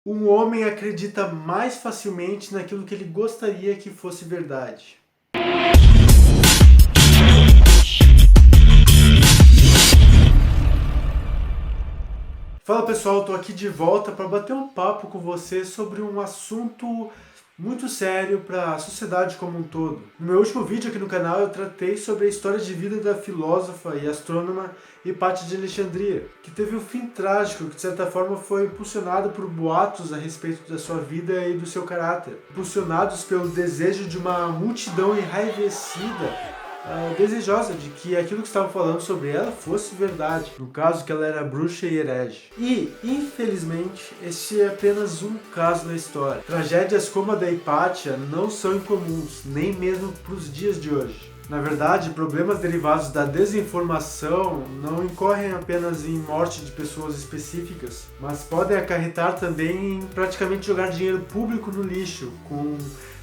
Um homem acredita mais facilmente naquilo que ele gostaria que fosse verdade. Fala pessoal, estou aqui de volta para bater um papo com você sobre um assunto muito sério para a sociedade como um todo. No meu último vídeo aqui no canal eu tratei sobre a história de vida da filósofa e astrônoma Hipátia de Alexandria, que teve um fim trágico que de certa forma foi impulsionado por boatos a respeito da sua vida e do seu caráter, impulsionados pelo desejo de uma multidão enraivecida, desejosa de que aquilo que estavam falando sobre ela fosse verdade, no caso que ela era bruxa e herege. E, infelizmente, este é apenas um caso da história. Tragédias como a da Hipátia não são incomuns, nem mesmo para os dias de hoje. Na verdade, problemas derivados da desinformação não incorrem apenas em morte de pessoas específicas, mas podem acarretar também em praticamente jogar dinheiro público no lixo, com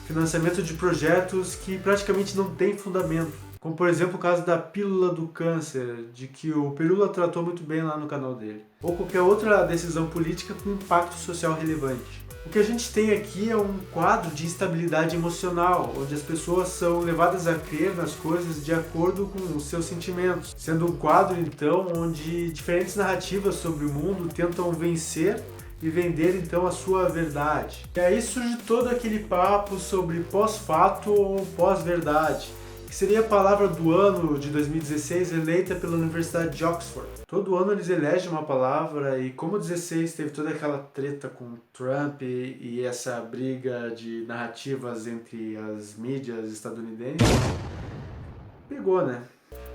financiamento de projetos que praticamente não têm fundamento. Como por exemplo o caso da pílula do câncer, de que o Pirula tratou muito bem lá no canal dele. Ou qualquer outra decisão política com impacto social relevante. O que a gente tem aqui é um quadro de instabilidade emocional, onde as pessoas são levadas a crer nas coisas de acordo com os seus sentimentos. Sendo um quadro, então, onde diferentes narrativas sobre o mundo tentam vencer e vender então a sua verdade. E aí surge todo aquele papo sobre pós-fato ou pós-verdade, que seria a palavra do ano de 2016 eleita pela Universidade de Oxford. Todo ano eles elegem uma palavra e como 16 teve toda aquela treta com Trump e essa briga de narrativas entre as mídias estadunidenses, pegou, né?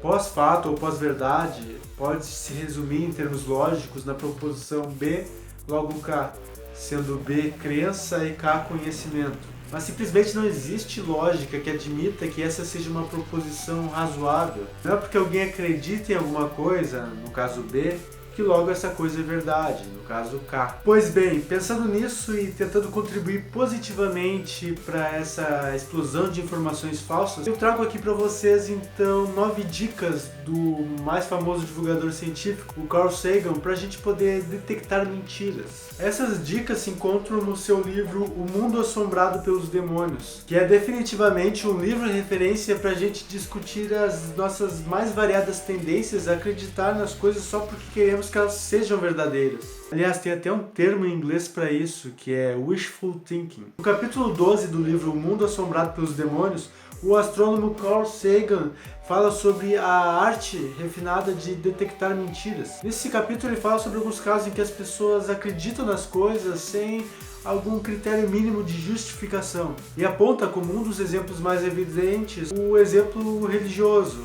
Pós-fato ou pós-verdade pode se resumir em termos lógicos na proposição B logo K, sendo B crença e K conhecimento. Mas simplesmente não existe lógica que admita que essa seja uma proposição razoável. Não é porque alguém acredita em alguma coisa, no caso B, que logo essa coisa é verdade, no caso K. Pois bem, pensando nisso e tentando contribuir positivamente para essa explosão de informações falsas, eu trago aqui para vocês então 9 dicas do mais famoso divulgador científico, o Carl Sagan, para a gente poder detectar mentiras. Essas dicas se encontram no seu livro O Mundo Assombrado pelos Demônios, que é definitivamente um livro de referência para a gente discutir as nossas mais variadas tendências a acreditar nas coisas só porque queremos que elas sejam verdadeiras. Aliás, tem até um termo em inglês para isso, que é wishful thinking. No capítulo 12 do livro O Mundo Assombrado pelos Demônios, o astrônomo Carl Sagan fala sobre a arte refinada de detectar mentiras. Nesse capítulo ele fala sobre alguns casos em que as pessoas acreditam nas coisas sem algum critério mínimo de justificação. E aponta como um dos exemplos mais evidentes o exemplo religioso,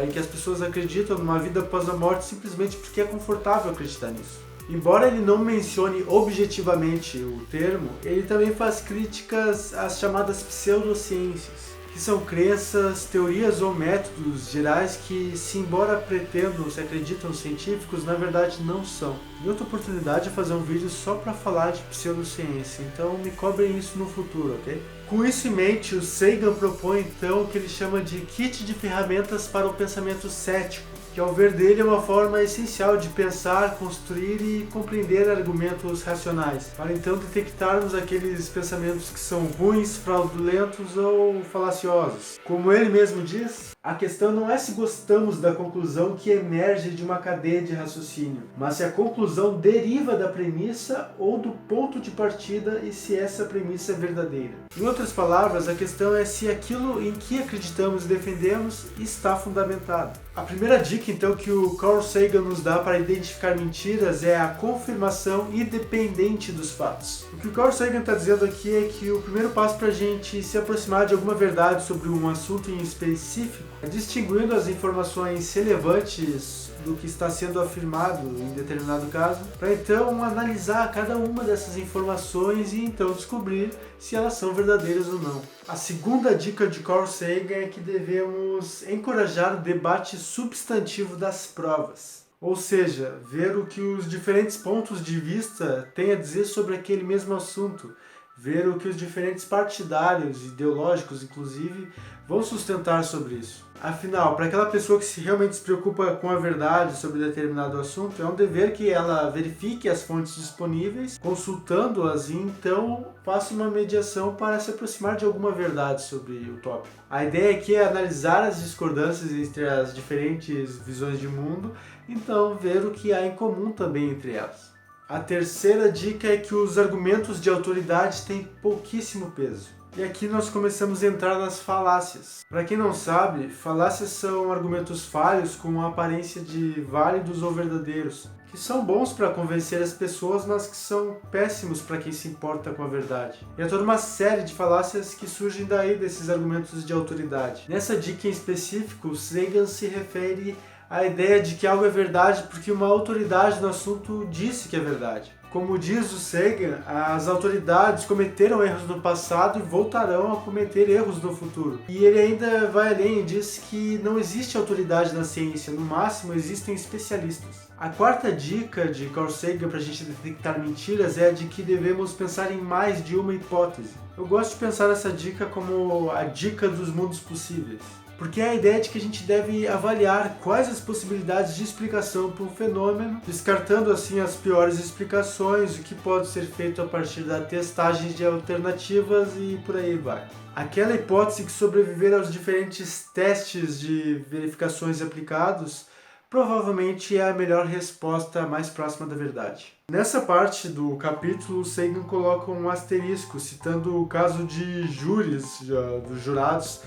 em que as pessoas acreditam numa vida após a morte simplesmente porque é confortável acreditar nisso. Embora ele não mencione objetivamente o termo, ele também faz críticas às chamadas pseudociências, que são crenças, teorias ou métodos gerais que, se embora pretendam se acreditam científicos, na verdade não são. Em outra oportunidade eu vou fazer um vídeo só para falar de pseudociência, então me cobrem isso no futuro, ok? Com isso em mente, o Sagan propõe então o que ele chama de kit de ferramentas para o pensamento cético, que ao ver dele é uma forma essencial de pensar, construir e compreender argumentos racionais, para então detectarmos aqueles pensamentos que são ruins, fraudulentos ou falaciosos. Como ele mesmo diz, a questão não é se gostamos da conclusão que emerge de uma cadeia de raciocínio, mas se a conclusão deriva da premissa ou do ponto de partida e se essa premissa é verdadeira. Em outras palavras, a questão é se aquilo em que acreditamos e defendemos está fundamentado. A primeira dica, então, que o Carl Sagan nos dá para identificar mentiras é a confirmação independente dos fatos. O que o Carl Sagan está dizendo aqui é que o primeiro passo para a gente se aproximar de alguma verdade sobre um assunto em específico é distinguindo as informações relevantes do que está sendo afirmado em determinado caso, para então analisar cada uma dessas informações e então descobrir se elas são verdadeiras ou não. A segunda dica de Carl Sagan é que devemos encorajar o debate substantivo das provas. Ou seja, ver o que os diferentes pontos de vista têm a dizer sobre aquele mesmo assunto, ver o que os diferentes partidários, ideológicos inclusive, vão sustentar sobre isso. Afinal, para aquela pessoa que realmente se preocupa com a verdade sobre determinado assunto, é um dever que ela verifique as fontes disponíveis, consultando-as e então faça uma mediação para se aproximar de alguma verdade sobre o tópico. A ideia aqui é analisar as discordâncias entre as diferentes visões de mundo, então ver o que há em comum também entre elas. A terceira dica é que os argumentos de autoridade têm pouquíssimo peso. E aqui nós começamos a entrar nas falácias. Para quem não sabe, falácias são argumentos falhos com a aparência de válidos ou verdadeiros, que são bons para convencer as pessoas, mas que são péssimos para quem se importa com a verdade. E há toda uma série de falácias que surgem daí desses argumentos de autoridade. Nessa dica em específico, Sagan se refere à ideia de que algo é verdade porque uma autoridade no assunto disse que é verdade. Como diz o Sagan, as autoridades cometeram erros no passado e voltarão a cometer erros no futuro. E ele ainda vai além e diz que não existe autoridade na ciência, no máximo existem especialistas. A quarta dica de Carl Sagan para a gente detectar mentiras é a de que devemos pensar em mais de uma hipótese. Eu gosto de pensar essa dica como a dica dos mundos possíveis. Porque é a ideia de que a gente deve avaliar quais as possibilidades de explicação para um fenômeno, descartando assim as piores explicações, o que pode ser feito a partir da testagem de alternativas e por aí vai. Aquela hipótese que sobreviver aos diferentes testes de verificações aplicados provavelmente é a melhor resposta mais próxima da verdade. Nessa parte do capítulo, Sagan coloca um asterisco, citando o caso de júris, dos jurados,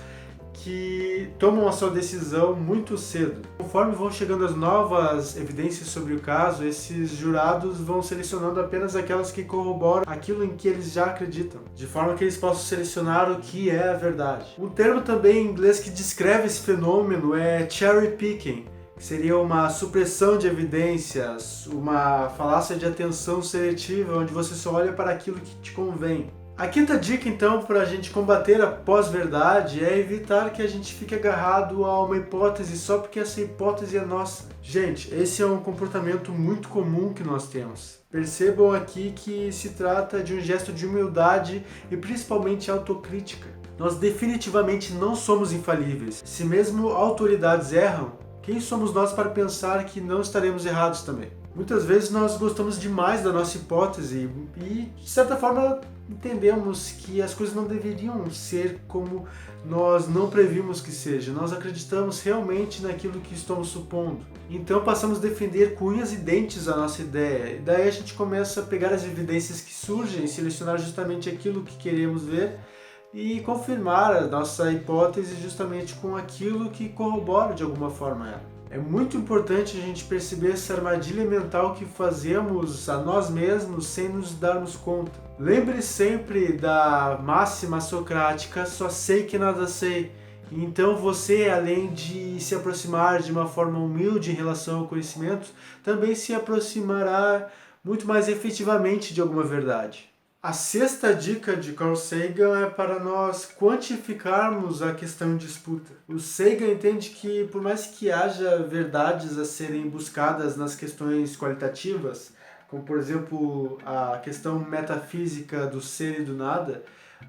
que tomam a sua decisão muito cedo. Conforme vão chegando as novas evidências sobre o caso, esses jurados vão selecionando apenas aquelas que corroboram aquilo em que eles já acreditam, de forma que eles possam selecionar o que é a verdade. Um termo também em inglês que descreve esse fenômeno é cherry picking, que seria uma supressão de evidências, uma falácia de atenção seletiva, onde você só olha para aquilo que te convém. A quinta dica, então, para a gente combater a pós-verdade é evitar que a gente fique agarrado a uma hipótese só porque essa hipótese é nossa. Gente, esse é um comportamento muito comum que nós temos. Percebam aqui que se trata de um gesto de humildade e principalmente autocrítica. Nós definitivamente não somos infalíveis. Se mesmo autoridades erram, quem somos nós para pensar que não estaremos errados também? Muitas vezes nós gostamos demais da nossa hipótese e, de certa forma, entendemos que as coisas não deveriam ser como nós não previmos que seja. Nós acreditamos realmente naquilo que estamos supondo. Então passamos a defender com unhas e dentes a nossa ideia. E daí a gente começa a pegar as evidências que surgem, selecionar justamente aquilo que queremos ver e confirmar a nossa hipótese justamente com aquilo que corrobora de alguma forma ela. É muito importante a gente perceber essa armadilha mental que fazemos a nós mesmos sem nos darmos conta. Lembre sempre da máxima socrática, só sei que nada sei. Então você, além de se aproximar de uma forma humilde em relação ao conhecimento, também se aproximará muito mais efetivamente de alguma verdade. A sexta dica de Carl Sagan é para nós quantificarmos a questão em disputa. O Sagan entende que, por mais que haja verdades a serem buscadas nas questões qualitativas, como por exemplo a questão metafísica do ser e do nada,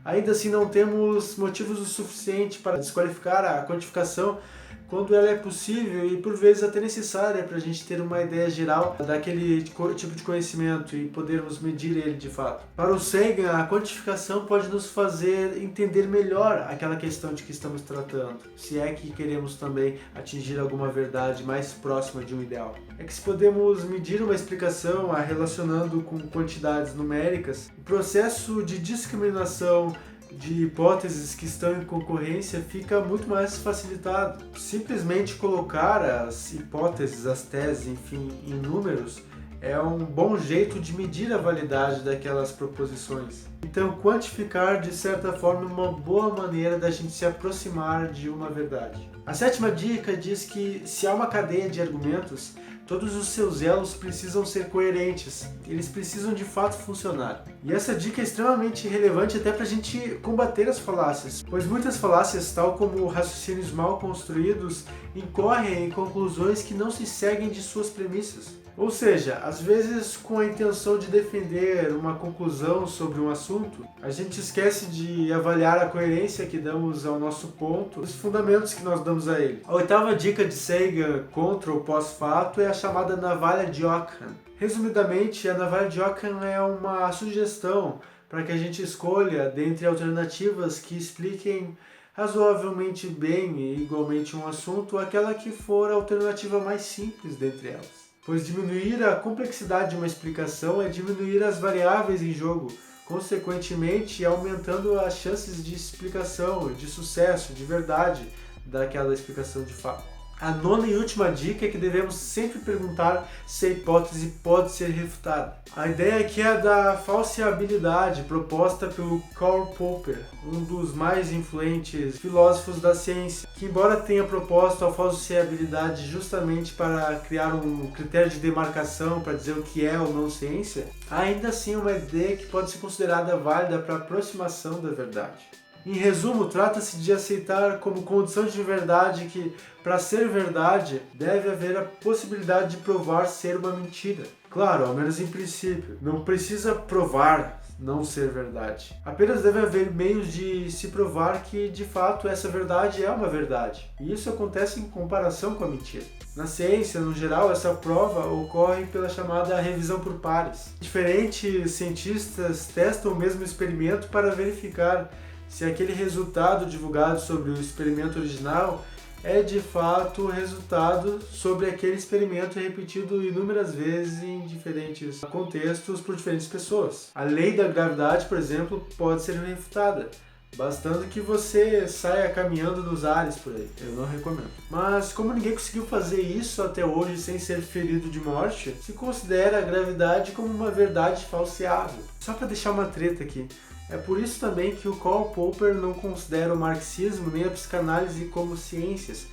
ainda assim não temos motivos o suficiente para desqualificar a quantificação quando ela é possível e por vezes até necessária para a gente ter uma ideia geral daquele tipo de conhecimento e podermos medir ele de fato. Para o Sagan, a quantificação pode nos fazer entender melhor aquela questão de que estamos tratando, se é que queremos também atingir alguma verdade mais próxima de um ideal. É que se podemos medir uma explicação a relacionando com quantidades numéricas, o processo de discriminação de hipóteses que estão em concorrência fica muito mais facilitado. Simplesmente colocar as hipóteses, as teses, enfim, em números é um bom jeito de medir a validade daquelas proposições. Então, quantificar, de certa forma, é uma boa maneira da gente se aproximar de uma verdade. A sétima dica diz que se há uma cadeia de argumentos, todos os seus elos precisam ser coerentes, eles precisam de fato funcionar. E essa dica é extremamente relevante até para a gente combater as falácias, pois muitas falácias, tal como raciocínios mal construídos, incorrem em conclusões que não se seguem de suas premissas. Ou seja, às vezes com a intenção de defender uma conclusão sobre um assunto, a gente esquece de avaliar a coerência que damos ao nosso ponto, os fundamentos que nós damos a ele. A oitava dica de Sagan contra o pós-fato é a chamada navalha de Ockham. Resumidamente, a navalha de Ockham é uma sugestão para que a gente escolha dentre alternativas que expliquem razoavelmente bem e igualmente um assunto, aquela que for a alternativa mais simples dentre elas. Pois diminuir a complexidade de uma explicação é diminuir as variáveis em jogo, consequentemente aumentando as chances de explicação, de sucesso, de verdade daquela explicação de fato. A nona e última dica é que devemos sempre perguntar se a hipótese pode ser refutada. A ideia aqui é da falseabilidade proposta pelo Karl Popper, um dos mais influentes filósofos da ciência, que embora tenha proposto a falseabilidade justamente para criar um critério de demarcação para dizer o que é ou não ciência, ainda assim é uma ideia que pode ser considerada válida para a aproximação da verdade. Em resumo, trata-se de aceitar como condição de verdade que, para ser verdade, deve haver a possibilidade de provar ser uma mentira. Claro, ao menos em princípio. Não precisa provar não ser verdade. Apenas deve haver meios de se provar que, de fato, essa verdade é uma verdade. E isso acontece em comparação com a mentira. Na ciência, no geral, essa prova ocorre pela chamada revisão por pares. Diferentes cientistas testam o mesmo experimento para verificar se aquele resultado divulgado sobre o experimento original é de fato o resultado sobre aquele experimento repetido inúmeras vezes em diferentes contextos por diferentes pessoas. A lei da gravidade, por exemplo, pode ser refutada, bastando que você saia caminhando nos ares por aí. Eu não recomendo. Mas como ninguém conseguiu fazer isso até hoje sem ser ferido de morte, se considera a gravidade como uma verdade falseável. Só para deixar uma treta aqui. É por isso também que o Karl Popper não considera o marxismo nem a psicanálise como ciências,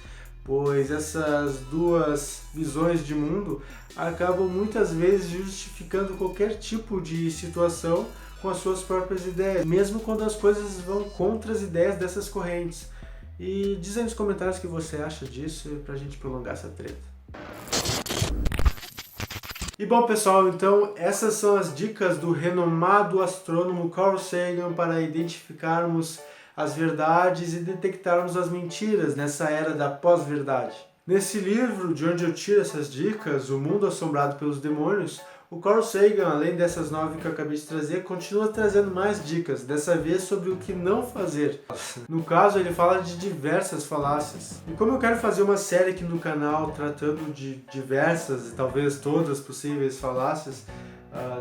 pois essas duas visões de mundo acabam muitas vezes justificando qualquer tipo de situação com as suas próprias ideias, mesmo quando as coisas vão contra as ideias dessas correntes. E diz aí nos comentários o que você acha disso pra gente prolongar essa treta. E bom pessoal, então essas são as dicas do renomado astrônomo Carl Sagan para identificarmos as verdades e detectarmos as mentiras nessa era da pós-verdade. Nesse livro, de onde eu tiro essas dicas, O Mundo Assombrado pelos Demônios, o Carl Sagan, além dessas 9 que eu acabei de trazer, continua trazendo mais dicas, dessa vez sobre o que não fazer. No caso, ele fala de diversas falácias. E como eu quero fazer uma série aqui no canal tratando de diversas e talvez todas possíveis falácias,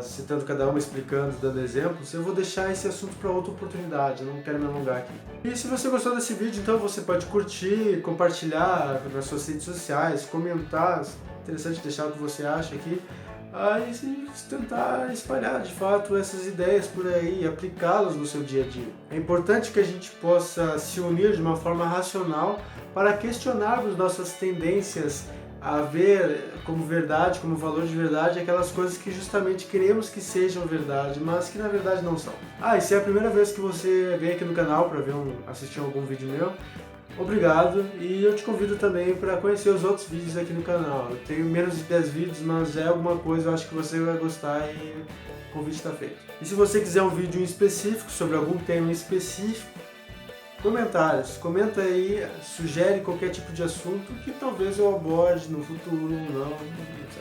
citando cada uma, explicando, dando exemplos, eu vou deixar esse assunto para outra oportunidade, eu não quero me alongar aqui. E se você gostou desse vídeo, então você pode curtir, compartilhar nas suas redes sociais, comentar, interessante deixar o que você acha aqui. E tentar espalhar de fato essas ideias por aí e aplicá-las no seu dia a dia. É importante que a gente possa se unir de uma forma racional para questionarmos nossas tendências a ver como verdade, como valor de verdade, aquelas coisas que justamente queremos que sejam verdade, mas que na verdade não são. E se é a primeira vez que você vem aqui no canal para assistir algum vídeo meu, obrigado, e eu te convido também para conhecer os outros vídeos aqui no canal. Eu tenho menos de 10 vídeos, mas é alguma coisa, eu acho que você vai gostar e o convite está feito. E se você quiser um vídeo em específico, sobre algum tema em específico, comentários, comenta aí, sugere qualquer tipo de assunto que talvez eu aborde no futuro ou não.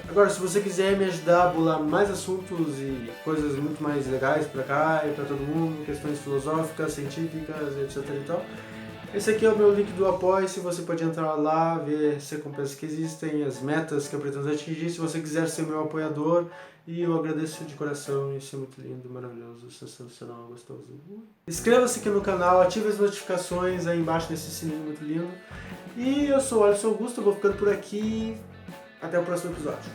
Agora, se você quiser me ajudar a bolar mais assuntos e coisas muito mais legais para cá e para todo mundo, questões filosóficas, científicas, etc e tal, esse aqui é o meu link do Apoia-se, você pode entrar lá, ver as recompensas que existem, as metas que eu pretendo atingir, se você quiser ser meu apoiador, e eu agradeço de coração, isso é muito lindo, maravilhoso, sensacional, gostoso. Inscreva-se aqui no canal, ative as notificações aí embaixo nesse sininho muito lindo, e eu sou o Alisson Augusto, eu vou ficando por aqui, até o próximo episódio.